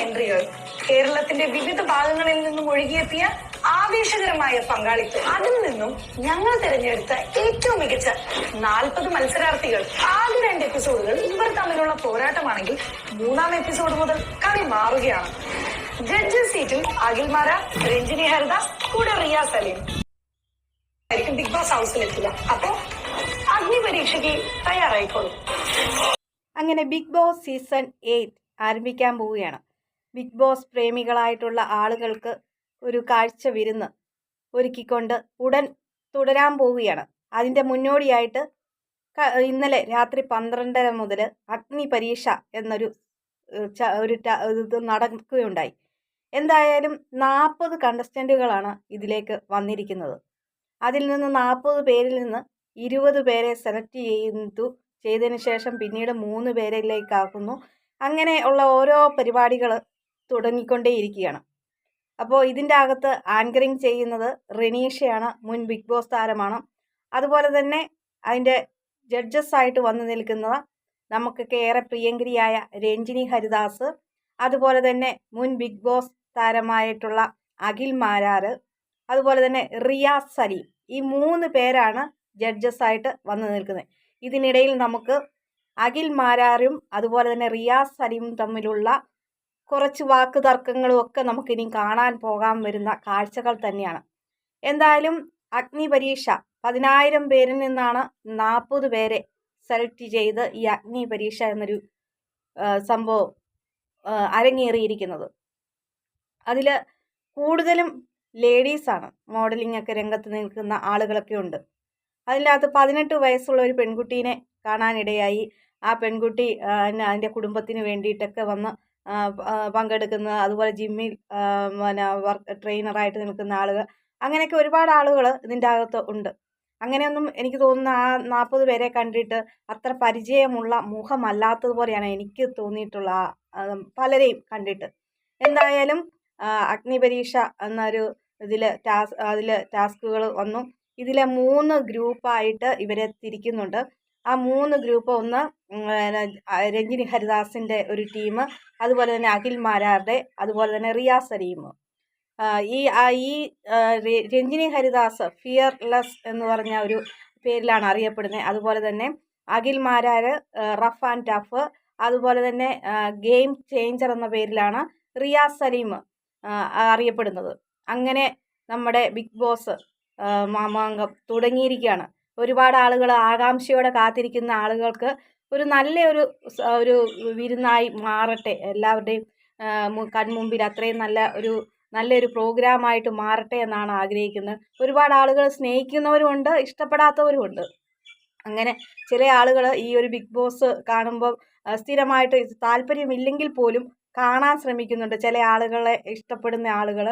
എൻട്രികൾ, കേരളത്തിന്റെ വിവിധ ഭാഗങ്ങളിൽ നിന്നും ഒഴുകിയെത്തിയ ആവേശകരമായ പങ്കാളിത്തം, അതിൽ നിന്നും ഞങ്ങൾ തിരഞ്ഞെടുത്ത ഏറ്റവും മികച്ച 40 മത്സരാർത്ഥികൾ. ആദ്യ 2 എപ്പിസോഡുകൾ ഇവർ തമ്മിലുള്ള പോരാട്ടമാണെങ്കിൽ 3-ാം എപ്പിസോഡ് മുതൽ കളി മാറുകയാണ്. ജഡ്ജസ് സീറ്റിൽ അഖിൽമാര, രഞ്ജിനി ഹരിദാസ്, കൂടെ റിയ സലീം ആയിരിക്കും ബിഗ് ബോസ് ഹൗസിലെത്തുക. അപ്പോ അഗ്നി പരീക്ഷയ്ക്ക് തയ്യാറായിക്കോളും. അങ്ങനെ ബിഗ് ബോസ് സീസൺ 8 ആരംഭിക്കാൻ പോവുകയാണ്. ബിഗ് ബോസ് പ്രേമികളായിട്ടുള്ള ആളുകൾക്ക് ഒരു കാഴ്ച വിരുന്ന് ഒരുക്കിക്കൊണ്ട് ഉടൻ തുടരാൻ പോവുകയാണ്. അതിൻ്റെ മുന്നോടിയായിട്ട് ഇന്നലെ രാത്രി 12:30 മുതൽ അഗ്നി പരീക്ഷ എന്നൊരു ഇത് നടക്കുകയുണ്ടായി. എന്തായാലും 40 കണ്ടസ്റ്റൻറ്റുകളാണ് ഇതിലേക്ക് വന്നിരിക്കുന്നത്. അതിൽ നിന്ന് 40 പേരിൽ നിന്ന് 20 പേരെ സെലക്ട് ചെയ്തതിന് ശേഷം പിന്നീട് 3 പേരിലേക്കാക്കുന്നു. അങ്ങനെ ഉള്ള ഓരോ പരിപാടികൾ തുടങ്ങിക്കൊണ്ടേയിരിക്കുകയാണ്. അപ്പോൾ ഇതിൻ്റെ അകത്ത് ആങ്കറിങ് ചെയ്യുന്നത് റെനീഷയാണ്, മുൻ ബിഗ് ബോസ് താരമാണ്. അതുപോലെ തന്നെ അതിൻ്റെ ജഡ്ജസ് ആയിട്ട് വന്നു നിൽക്കുന്നത് നമുക്കൊക്കെ ഏറെ പ്രിയങ്കരിയായ രഞ്ജിനി ഹരിദാസ്, അതുപോലെ തന്നെ മുൻ ബിഗ് ബോസ് താരമായിട്ടുള്ള അഖിൽ മാരാർ, അതുപോലെ തന്നെ റിയ സലീം. ഈ 3 പേരാണ് ജഡ്ജസ് ആയിട്ട് വന്നു നിൽക്കുന്നത്. ഇതിനിടയിൽ നമുക്ക് അഖിൽ മാരാരും അതുപോലെ തന്നെ റിയ സലീമും തമ്മിലുള്ള കുറച്ച് വാക്ക് തർക്കങ്ങളും ഒക്കെ നമുക്കിനി കാണാൻ പോകാൻ വരുന്ന കാഴ്ചകൾ തന്നെയാണ്. എന്തായാലും അഗ്നി പരീക്ഷ 10,000 പേരിൽ നിന്നാണ് 40 പേരെ സെലക്ട് ചെയ്ത് ഈ അഗ്നി പരീക്ഷ എന്നൊരു സംഭവം അരങ്ങേറിയിരിക്കുന്നത്. അതിൽ കൂടുതലും ലേഡീസാണ്, മോഡലിംഗ് ഒക്കെ രംഗത്ത് നിൽക്കുന്ന ആളുകളൊക്കെ ഉണ്ട്. അതിനകത്ത് 18 വയസ്സുള്ള ഒരു പെൺകുട്ടീനെ കാണാനിടയായി. ആ പെൺകുട്ടി അതിൻ്റെ കുടുംബത്തിന് വേണ്ടിയിട്ടൊക്കെ വന്ന് പങ്കെടുക്കുന്ന, അതുപോലെ ജിമ്മിൽ ട്രെയിനറായിട്ട് നിൽക്കുന്ന ആളുകൾ, അങ്ങനെയൊക്കെ ഒരുപാട് ആളുകൾ ഇതിൻ്റെ അകത്ത് ഉണ്ട്. അങ്ങനെയൊന്നും എനിക്ക് തോന്നുന്ന ആ 40 പേരെ കണ്ടിട്ട് അത്ര പരിചയമുള്ള മുഖമല്ലാത്തതുപോലെയാണ് എനിക്ക് തോന്നിയിട്ടുള്ള പലരെയും കണ്ടിട്ട്. എന്തായാലും അഗ്നി പരീക്ഷ എന്നൊരു അതിൽ ടാസ്കുകൾ വന്നു. ഇതിലെ 3 ഗ്രൂപ്പായിട്ട് ഇവരെ തിരിക്കുന്നുണ്ട്. ആ 3 ഗ്രൂപ്പ്, ഒന്ന് രഞ്ജിനി ഹരിദാസിൻ്റെ ഒരു ടീം, അതുപോലെ തന്നെ അഖിൽ മാരാരുടെ, അതുപോലെ തന്നെ റിയ സലീം. ഈ രഞ്ജിനി ഹരിദാസ് ഫിയർലെസ് എന്ന് പറഞ്ഞ ഒരു പേരിലാണ് അറിയപ്പെടുന്നത്. അതുപോലെ തന്നെ Akhil Marar rough and tough, അതുപോലെ തന്നെ ഗെയിം ചേഞ്ചർ എന്ന പേരിലാണ് റിയ സലീം അറിയപ്പെടുന്നത്. അങ്ങനെ നമ്മുടെ ബിഗ് ബോസ് മാമാങ്കം തുടങ്ങിയിരിക്കുകയാണ്. ഒരുപാട് ആളുകൾ ആകാംക്ഷയോടെ കാത്തിരിക്കുന്ന ആളുകൾക്ക് ഒരു ഒരു വിരുന്നായി മാറട്ടെ, എല്ലാവരുടെയും കൺമുമ്പിൽ അത്രയും നല്ലൊരു പ്രോഗ്രാമായിട്ട് മാറട്ടെ എന്നാണ് ആഗ്രഹിക്കുന്നത്. ഒരുപാട് ആളുകൾ സ്നേഹിക്കുന്നവരുമുണ്ട്, ഇഷ്ടപ്പെടാത്തവരുമുണ്ട്. അങ്ങനെ ചില ആളുകൾ ഈ ഒരു ബിഗ് ബോസ് കാണുമ്പോൾ സ്ഥിരമായിട്ട് താല്പര്യമില്ലെങ്കിൽ പോലും കാണാൻ ശ്രമിക്കുന്നുണ്ട്. ചില ആളുകളെ ഇഷ്ടപ്പെടുന്ന ആളുകൾ.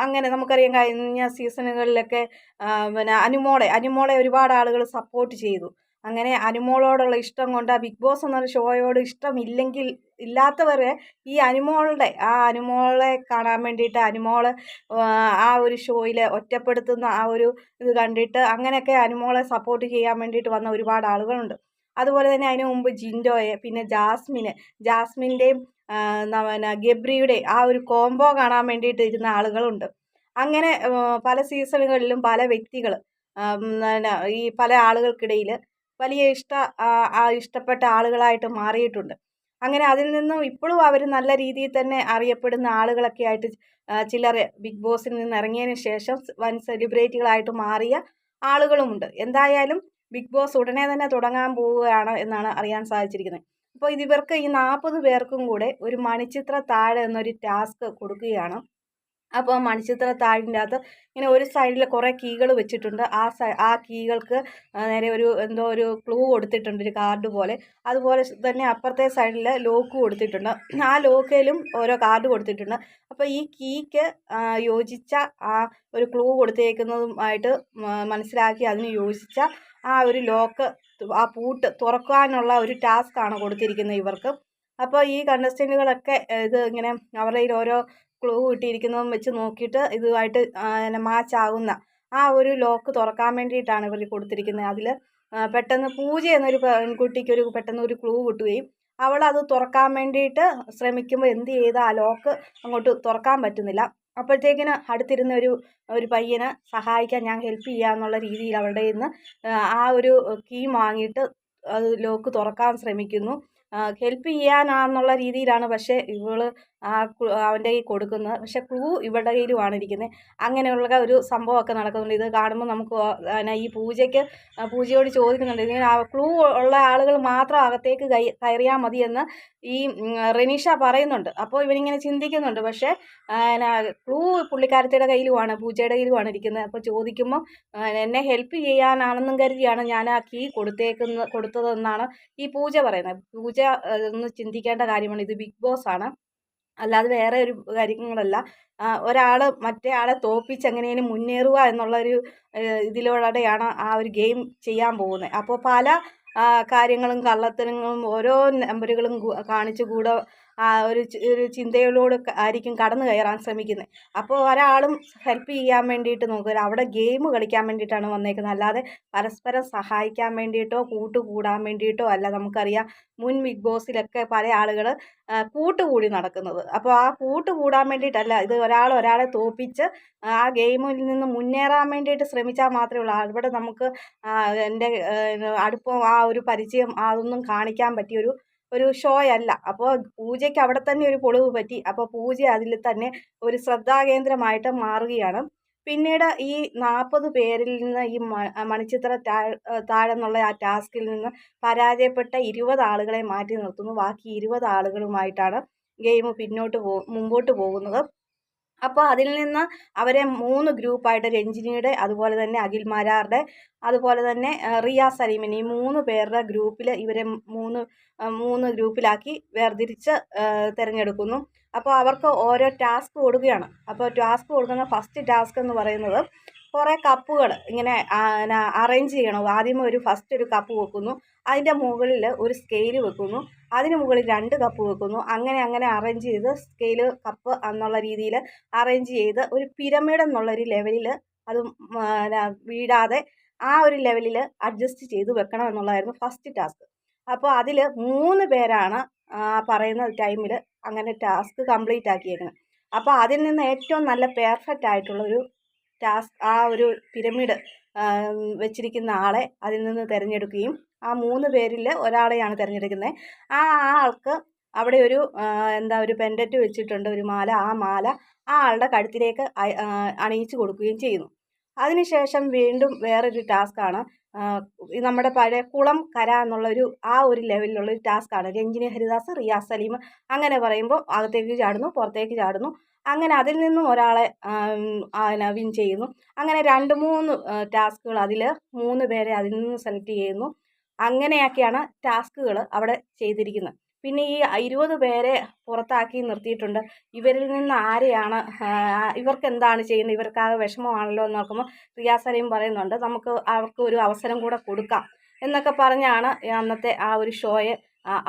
അങ്ങനെ നമുക്കറിയാം, കഴിഞ്ഞ സീസണുകളിലൊക്കെ അനുമോളെ ഒരുപാട് ആളുകൾ സപ്പോർട്ട് ചെയ്തു. അങ്ങനെ അനുമോളോടുള്ള ഇഷ്ടം കൊണ്ട്, ആ ബിഗ് ബോസ് എന്നൊരു ഷോയോട് ഇല്ലാത്തവരെ ഈ അനുമോളെ കാണാൻ വേണ്ടിയിട്ട് അനുമോള് ആ ഒരു ഷോയിൽ ഒറ്റപ്പെടുത്തുന്ന ആ ഒരു ഇത് കണ്ടിട്ട് അങ്ങനെയൊക്കെ അനുമോളെ സപ്പോർട്ട് ചെയ്യാൻ വേണ്ടിയിട്ട് വന്ന ഒരുപാട് ആളുകളുണ്ട്. അതുപോലെ തന്നെ അതിനു മുമ്പ് ജിൻഡോയെ, പിന്നെ ജാസ്മിൻ്റെയും ഗബ്രിയുടെ ആ ഒരു കോംബോ കാണാൻ വേണ്ടിയിട്ട് ഇരുന്ന ആളുകളുണ്ട്. അങ്ങനെ പല സീസണുകളിലും പല വ്യക്തികൾ ഈ പല ആളുകൾക്കിടയിൽ വലിയ ഇഷ്ടപ്പെട്ട ആളുകളായിട്ട് മാറിയിട്ടുണ്ട്. അങ്ങനെ അതിൽ നിന്നും ഇപ്പോഴും അവർ നല്ല രീതിയിൽ തന്നെ അറിയപ്പെടുന്ന ആളുകളൊക്കെ ആയിട്ട് ചിലർ ബിഗ് ബോസിൽ നിന്ന് ഇറങ്ങിയതിന് ശേഷം വൻ സെലിബ്രിറ്റികളായിട്ട് മാറിയ ആളുകളുമുണ്ട്. എന്തായാലും ബിഗ് ബോസ് ഉടനെ തന്നെ തുടങ്ങാൻ പോവുകയാണ് എന്നാണ് അറിയാൻ സാധിച്ചിരിക്കുന്നത്. അപ്പോൾ ഇവർക്ക് ഈ 40 പേർക്കും കൂടെ ഒരു മണിച്ചിത്ര താഴ് എന്നൊരു ടാസ്ക് കൊടുക്കുകയാണ്. അപ്പോൾ മണിച്ചിത്ര താഴിൻ്റെ അകത്ത് ഇങ്ങനെ ഒരു സൈഡിൽ കുറേ കീകൾ വെച്ചിട്ടുണ്ട്. ആ കീകൾക്ക് നേരെ ഒരു ക്ലൂ കൊടുത്തിട്ടുണ്ട്, ഒരു കാർഡ് പോലെ. അതുപോലെ തന്നെ അപ്പുറത്തെ സൈഡിൽ ലോക്ക് കൊടുത്തിട്ടുണ്ട്. ആ ലോക്കിലും ഓരോ കാർഡ് കൊടുത്തിട്ടുണ്ട്. അപ്പോൾ ഈ കീക്ക് യോജിച്ച ആ ഒരു ക്ലൂ കൊടുത്തേക്കുന്നതുമായിട്ട് മനസ്സിലാക്കി അതിന് യോജിച്ച ആ ഒരു ലോക്ക്, ആ പൂട്ട് തുറക്കാനുള്ള ഒരു ടാസ്ക്കാണ് കൊടുത്തിരിക്കുന്നത് ഇവർക്ക്. അപ്പോൾ ഈ കണ്ടസ്റ്റൻറ്റുകളൊക്കെ ഇത് ഇങ്ങനെ അവരുടെ ഓരോ ക്ലൂ കിട്ടിയിരിക്കുന്നതും വെച്ച് നോക്കിയിട്ട് ഇതുമായിട്ട് മാച്ച് ആകുന്ന ആ ഒരു ലോക്ക് തുറക്കാൻ വേണ്ടിയിട്ടാണ് ഇവർ കൊടുത്തിരിക്കുന്നത്. അതിൽ പെട്ടെന്ന് പൂജ എന്നൊരു പെൺകുട്ടിക്ക് പെട്ടെന്ന് ഒരു ക്ലൂ കിട്ടുകയും അവളത് തുറക്കാൻ വേണ്ടിയിട്ട് ശ്രമിക്കുമ്പോൾ എന്ത് ചെയ്ത് ആ ലോക്ക് അങ്ങോട്ട് തുറക്കാൻ പറ്റുന്നില്ല. അപ്പോഴത്തേക്കിന് അടുത്തിരുന്ന ഒരു പയ്യന് സഹായിക്കാൻ, ഞാൻ ഹെൽപ്പ് ചെയ്യാന്നുള്ള രീതിയിൽ അവളുടെ കയ്യിൽ നിന്ന് ആ ഒരു കീ വാങ്ങിയിട്ട് അത് ലോക്ക് തുറക്കാൻ ശ്രമിക്കുന്നു. ഹെൽപ്പ് ചെയ്യാനാന്നുള്ള രീതിയിലാണ് പക്ഷേ ഇവള് അവൻ്റെ കയ്യിൽ കൊടുക്കുന്നത്. പക്ഷെ ക്ലൂ ഇവളുടെ കയ്യിലുമാണ് ഇരിക്കുന്നത്. അങ്ങനെയുള്ള ഒരു സംഭവമൊക്കെ നടക്കുന്നുണ്ട്. ഇത് കാണുമ്പോൾ നമുക്ക് ഈ പൂജയോട് ചോദിക്കുന്നുണ്ട്, ഇങ്ങനെ ക്ലൂ ഉള്ള ആളുകൾ മാത്രം അകത്തേക്ക് കയറിയാൽ മതിയെന്ന് ഈ റെനീഷ പറയുന്നുണ്ട്. അപ്പോൾ ഇവനിങ്ങനെ ചിന്തിക്കുന്നുണ്ട്. പക്ഷേ ക്ലൂ പുള്ളിക്കാരത്തിയുടെ കയ്യിലുമാണ്, പൂജയുടെ കയ്യിലുമാണ് ഇരിക്കുന്നത്. അപ്പോൾ ചോദിക്കുമ്പോൾ എന്നെ ഹെൽപ്പ് ചെയ്യാനാണെന്നും കരുതിയാണ് ഞാൻ ആ കീ കൊടുത്തതെന്നാണ് ഈ പൂജ പറയുന്നത്. പൂജ ഒന്ന് ചിന്തിക്കേണ്ട കാര്യമാണ്. ഇത് ബിഗ് ബോസ് ആണ്, അല്ലാതെ വേറെ ഒരു കാര്യങ്ങളല്ല. ഒരാൾ മറ്റേ ആളെ തോൽപ്പിച്ച് എങ്ങനെയും മുന്നേറുക എന്നുള്ളൊരു ഇതിലൂടെയാണ് ആ ഒരു ഗെയിം ചെയ്യാൻ പോകുന്നത്. അപ്പോൾ പല കാര്യങ്ങളും കള്ളത്തരങ്ങളും ഓരോ നമ്പറുകളും കാണിച്ച് കൂടെ ഒരു ചിന്തയിലൂടെ ആയിരിക്കും കടന്നു കയറാൻ ശ്രമിക്കുന്നത്. അപ്പോൾ ഒരാളും ഹെൽപ്പ് ചെയ്യാൻ വേണ്ടിയിട്ട് നോക്കില്ല, അവിടെ ഗെയിം കളിക്കാൻ വേണ്ടിയിട്ടാണ് വന്നേക്കുന്നത്, അല്ലാതെ പരസ്പരം സഹായിക്കാൻ വേണ്ടിയിട്ടോ കൂട്ടുകൂടാൻ വേണ്ടിയിട്ടോ അല്ല. നമുക്കറിയാം മുൻ ബിഗ് ബോസിലൊക്കെ പല ആളുകൾ കൂട്ടുകൂടി നടക്കുന്നത്. അപ്പോൾ ആ കൂട്ടുകൂടാൻ വേണ്ടിയിട്ടല്ല, ഇത് ഒരാളെ തോൽപ്പിച്ച് ആ ഗെയിമിൽ നിന്ന് മുന്നേറാൻ വേണ്ടിയിട്ട് ശ്രമിച്ചാൽ മാത്രമേ ഉള്ളൂ. അവിടെ നമുക്ക് എൻ്റെ അടുപ്പം ആ ഒരു പരിചയം അതൊന്നും കാണിക്കാൻ പറ്റിയൊരു ഷോ അല്ല. അപ്പോൾ പൂജയ്ക്ക് അവിടെ തന്നെ ഒരു പൊളിവ് പറ്റി. അപ്പോൾ പൂജ അതിൽ തന്നെ ഒരു ശ്രദ്ധാകേന്ദ്രമായിട്ട് മാറുകയാണ്. പിന്നീട് ഈ 40 പേരിൽ നിന്ന് ഈ മണിച്ചിത്ര താഴെന്നുള്ള ആ ടാസ്കിൽ നിന്ന് പരാജയപ്പെട്ട 20 ആളുകളെ മാറ്റി നിർത്തുന്നു. ബാക്കി 20 ആളുകളുമായിട്ടാണ് ഗെയിം മുമ്പോട്ട് പോകുന്നത്. അപ്പോൾ അതിൽ നിന്ന് അവരെ 3 ഗ്രൂപ്പായിട്ട്, രഞ്ജിനിയുടെ, അതുപോലെ തന്നെ അഖിൽ മാരാറുടെ, അതുപോലെ തന്നെ റിയ സലീമിന്, ഈ 3 പേരുടെ ഗ്രൂപ്പിൽ ഇവരെ മൂന്ന് ഗ്രൂപ്പിലാക്കി വേർതിരിച്ച് തിരഞ്ഞെടുക്കുന്നു. അപ്പോൾ അവർക്ക് ഓരോ ടാസ്ക് കൊടുക്കുകയാണ്. അപ്പോൾ ടാസ്ക് കൊടുക്കുന്ന ഫസ്റ്റ് ടാസ്ക് എന്ന് പറയുന്നത് കുറേ കപ്പുകൾ ഇങ്ങനെ അറേഞ്ച് ചെയ്യണം. ആദ്യമേ ഫസ്റ്റ് ഒരു കപ്പ് വെക്കുന്നു, അതിൻ്റെ മുകളിൽ ഒരു സ്കെയിൽ വെക്കുന്നു, അതിന് മുകളിൽ 2 കപ്പ് വെക്കുന്നു. അങ്ങനെ അറേഞ്ച് ചെയ്ത് സ്കെയിൽ കപ്പ് എന്നുള്ള രീതിയിൽ അറേഞ്ച് ചെയ്ത് ഒരു പിരമിഡ് എന്നുള്ളൊരു ലെവലിൽ അത് വീഴാതെ ആ ഒരു ലെവലിൽ അഡ്ജസ്റ്റ് ചെയ്ത് വെക്കണം എന്നുള്ളതായിരുന്നു ഫസ്റ്റ് ടാസ്ക്. അപ്പോൾ അതിൽ 3 പേരാണ് പറയുന്ന ടൈമിൽ അങ്ങനെ ടാസ്ക് കംപ്ലീറ്റ് ആക്കിയേക്കുന്നത്. അപ്പോൾ അതിൽ നിന്ന് ഏറ്റവും നല്ല പെർഫെക്റ്റ് ആയിട്ടുള്ളൊരു ടാസ്ക്, ആ ഒരു പിരമിഡ് വെച്ചിരിക്കുന്ന ആളെ അതിൽ നിന്ന് തിരഞ്ഞെടുക്കുകയും ആ 3 പേരിൽ ഒരാളെയാണ് തിരഞ്ഞെടുക്കുന്നത്. ആ ആൾക്ക് അവിടെ ഒരു പെൻഡൻറ്റ് വെച്ചിട്ടുണ്ട്, ഒരു മാല. ആ മാല ആ ആളുടെ കഴുത്തിലേക്ക് അണിയിച്ചു കൊടുക്കുകയും ചെയ്യുന്നു. അതിനുശേഷം വീണ്ടും വേറൊരു ടാസ്ക്കാണ്, നമ്മുടെ പഴയ കുളം കര എന്നുള്ളൊരു ആ ഒരു ലെവലിലുള്ളൊരു ടാസ്ക്കാണ്. രഞ്ജിനി, ഹരിദാസ്, റിയാസ് സലീം അങ്ങനെ പറയുമ്പോൾ അകത്തേക്ക് ചാടുന്നു, പുറത്തേക്ക് ചാടുന്നു. അങ്ങനെ അതിൽ നിന്നും ഒരാളെ വിൻ ചെയ്യുന്നു. അങ്ങനെ 2-3 ടാസ്കുകൾ, അതിൽ 3 പേരെ അതിൽ നിന്ന് സെലക്ട് ചെയ്യുന്നു. അങ്ങനെയൊക്കെയാണ് ടാസ്കുകൾ അവിടെ ചെയ്തിരിക്കുന്നത്. പിന്നെ ഈ 20 പേരെ പുറത്താക്കി നിർത്തിയിട്ടുണ്ട്. ഇവരിൽ നിന്ന് ആരെയാണ്, ഇവർക്ക് എന്താണ് ചെയ്യുന്നത്, ഇവർക്കാകെ വിഷമമാണല്ലോ എന്ന് നോക്കുമ്പോൾ റിയാസ് സലീം പറയുന്നുണ്ട്, നമുക്ക് അവർക്ക് ഒരു അവസരം കൂടെ കൊടുക്കാം എന്നൊക്കെ പറഞ്ഞാണ് അന്നത്തെ ആ ഒരു ഷോയെ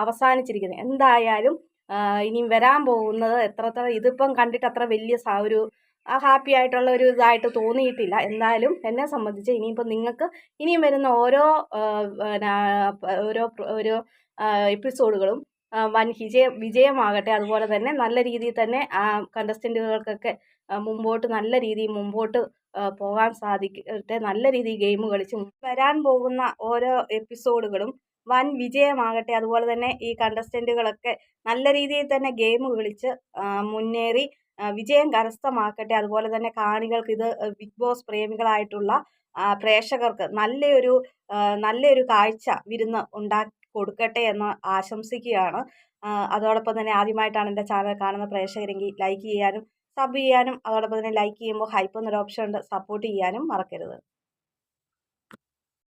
അവസാനിച്ചിരിക്കുന്നത്. എന്തായാലും ഇനിയും വരാൻ പോകുന്നത് ഇതിപ്പം കണ്ടിട്ട് അത്ര വലിയ ഹാപ്പി ആയിട്ടുള്ള ഒരു ഇതായിട്ട് തോന്നിയിട്ടില്ല. എന്തായാലും എന്നെ സംബന്ധിച്ച് ഇനിയിപ്പോൾ നിങ്ങൾക്ക് ഇനിയും വരുന്ന ഓരോ എപ്പിസോഡുകളും വൻ വിജയമാകട്ടെ. അതുപോലെ തന്നെ നല്ല രീതിയിൽ തന്നെ കണ്ടസ്റ്റൻറ്റുകൾക്കൊക്കെ നല്ല രീതിയിൽ മുമ്പോട്ട് പോകാൻ സാധിക്കട്ടെ. നല്ല രീതിയിൽ ഗെയിം കളിച്ച് വരാൻ പോകുന്ന ഓരോ എപ്പിസോഡുകളും വൻ വിജയമാകട്ടെ. അതുപോലെ തന്നെ ഈ കണ്ടസ്റ്റൻറ്റുകളൊക്കെ നല്ല രീതിയിൽ തന്നെ ഗെയിം കളിച്ച് മുന്നേറി വിജയം കരസ്ഥമാക്കട്ടെ. അതുപോലെ തന്നെ കാണികൾക്ക്, ഇത് ബിഗ് ബോസ് പ്രേമികളായിട്ടുള്ള പ്രേക്ഷകർക്ക് നല്ലൊരു കാഴ്ച വിരുന്ന് ഉണ്ടാക്കി കൊടുക്കട്ടെ എന്ന് ആശംസിക്കുകയാണ്. അതോടൊപ്പം തന്നെ ആദ്യമായിട്ടാണ് എൻ്റെ ചാനൽ കാണുന്ന പ്രേക്ഷകരെങ്കിൽ ലൈക്ക് ചെയ്യാനും സബ് ചെയ്യാനും, അതോടൊപ്പം തന്നെ ലൈക്ക് ചെയ്യുമ്പോൾ ഹൈപ്പ് എന്നൊരു ഓപ്ഷൻ ഉണ്ട്, സപ്പോർട്ട് ചെയ്യാനും മറക്കരുത്.